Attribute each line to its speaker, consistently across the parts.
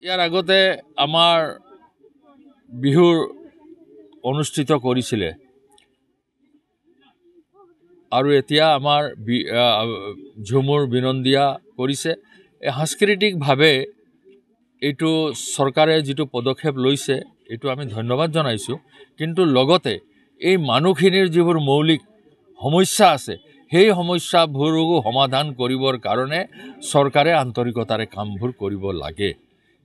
Speaker 1: ইয়াৰ আগতে আমাৰ বিহুৰ অনুষ্ঠিত কৰিছিলে আৰু এতিয়া আমাৰ ঝুমুৰ বিনন্দিয়া কৰিছে। সাংস্কৃতিকভাৱে এইটো চৰকাৰে যিটো পদক্ষেপ লৈছে এইটো আমি ধন্যবাদ জনাইছোঁ, কিন্তু লগতে এই মানুহখিনিৰ যিবোৰ মৌলিক সমস্যা আছে সেই সমস্যাবোৰো সমাধান কৰিবৰ কাৰণে চৰকাৰে আন্তৰিকতাৰে কামবোৰ কৰিব লাগে।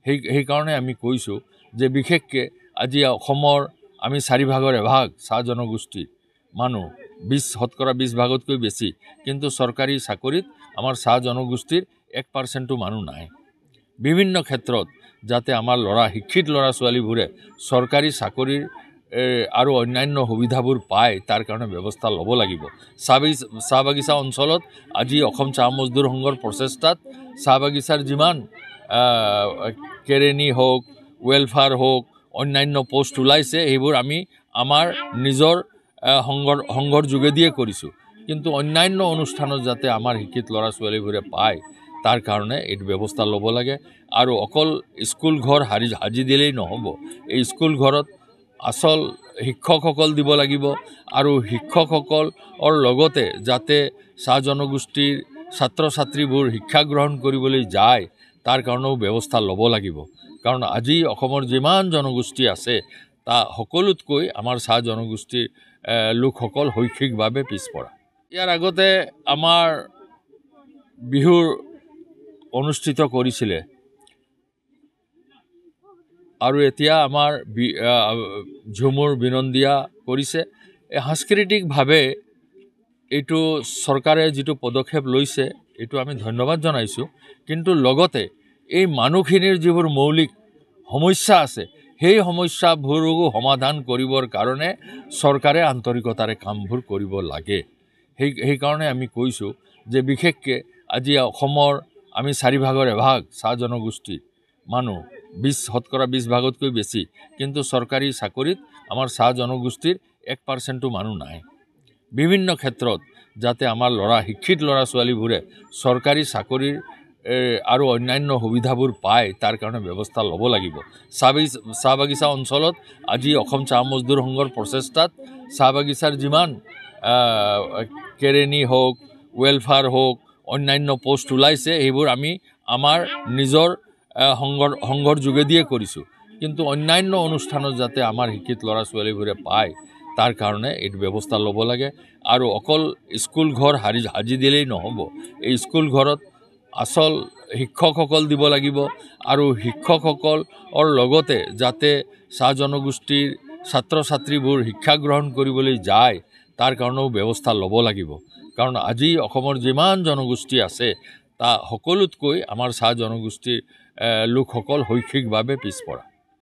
Speaker 1: সেইকাৰণে আমি কৈছোঁ যে বিশেষকৈ আজি অসমৰ আমি 4/5 এভাগ চাহ জনগোষ্ঠীৰ মানুহ, 20% ভাগতকৈ বেছি, কিন্তু চৰকাৰী চাকৰিত আমাৰ চাহ জনগোষ্ঠীৰ 1% মানুহ নাই। বিভিন্ন ক্ষেত্ৰত যাতে আমাৰ শিক্ষিত ল'ৰা ছোৱালীবোৰে চৰকাৰী চাকৰিৰ আৰু অন্যান্য সুবিধাবোৰ পায় তাৰ কাৰণে ব্যৱস্থা ল'ব লাগিব। চাহ বাগিচা অঞ্চলত আজি অসম চাহ মজদুৰ সংঘৰ প্ৰচেষ্টাত চাহ বাগিচাৰ যিমান কেৰেণী হওক, ৱেলফেয়াৰ হওক, অন্যান্য পোষ্ট ওলাইছে সেইবোৰ আমি আমাৰ নিজৰ সংঘৰ যোগেদিয়ে কৰিছোঁ, কিন্তু অন্যান্য অনুষ্ঠানত যাতে আমাৰ শিক্ষিত ল'ৰা ছোৱালীবোৰে পায় তাৰ কাৰণে এইটো ব্যৱস্থা ল'ব লাগে। আৰু অকল স্কুল ঘৰ সাজি দিলেই নহ'ব, এই স্কুল ঘৰত আচল শিক্ষকসকল দিব লাগিব আৰু শিক্ষকসকলৰ লগতে যাতে চাহ জনগোষ্ঠীৰ ছাত্ৰ ছাত্ৰীবোৰ শিক্ষা গ্ৰহণ কৰিবলৈ যায় তাৰ কাৰণেও ব্যৱস্থা ল'ব লাগিব। কাৰণ আজি অসমৰ যিমান জনগোষ্ঠী আছে তা সকলোতকৈ আমাৰ চাহ জনগোষ্ঠীৰ লোকসকল শৈক্ষিকভাৱে পিছপৰা। ইয়াৰ আগতে আমাৰ বিহুৰ অনুষ্ঠিত কৰিছিলে আৰু এতিয়া আমাৰ ঝুমুৰ বিনন্দিয়া কৰিছে। সাংস্কৃতিকভাৱে এইটো চৰকাৰে যিটো পদক্ষেপ লৈছে এইটো আমি ধন্যবাদ জনাইছোঁ, কিন্তু লগতে এই মানুহখিনিৰ যিবোৰ মৌলিক সমস্যা আছে সেই সমস্যাবোৰো সমাধান কৰিবৰ কাৰণে চৰকাৰে আন্তৰিকতাৰে কামবোৰ কৰিব লাগে। সেইকাৰণে আমি কৈছোঁ যে বিশেষকৈ আজি অসমৰ আমি 4/5 এভাগ চাহ জনগোষ্ঠীৰ মানুহ, 20% ভাগতকৈ বেছি, কিন্তু চৰকাৰী চাকৰিত আমাৰ চাহ জনগোষ্ঠীৰ 1% মানুহ নাই। বিভিন্ন ক্ষেত্ৰত যাতে আমাৰ শিক্ষিত ল'ৰা ছোৱালীবোৰে চৰকাৰী চাকৰিৰ আৰু অন্যান্য সুবিধাবোৰ পায় তাৰ কাৰণে ব্যৱস্থা ল'ব লাগিব। চাহ বাগিচা অঞ্চলত আজি অসম চাহ মজদুৰ সংঘৰ প্ৰচেষ্টাত চাহ বাগিচাৰ যিমান কেৰেণী হওক, ৱেলফেয়াৰ হওক, অন্যান্য পোষ্ট ওলাইছে সেইবোৰ আমি আমাৰ নিজৰ সংঘৰ যোগেদিয়ে কৰিছোঁ, কিন্তু অন্যান্য অনুষ্ঠানত যাতে আমাৰ শিক্ষিত ল'ৰা ছোৱালীবোৰে পায় তাৰ কাৰণে এইটো ব্যৱস্থা ল'ব লাগে। আৰু অকল স্কুল ঘৰ সাজি দিলেই নহ'ব, এই স্কুল ঘৰত আচল শিক্ষকসকল দিব লাগিব আৰু শিক্ষকসকলৰ লগতে যাতে চাহ জনগোষ্ঠীৰ ছাত্ৰ ছাত্ৰীবোৰ শিক্ষা গ্ৰহণ কৰিবলৈ যায় তাৰ কাৰণেও ব্যৱস্থা ল'ব লাগিব। কাৰণ আজি অসমৰ যিমান জনগোষ্ঠী আছে তা সকলোতকৈ আমাৰ চাহ জনগোষ্ঠীৰ লোকসকল শৈক্ষিকভাৱে পিছপৰা।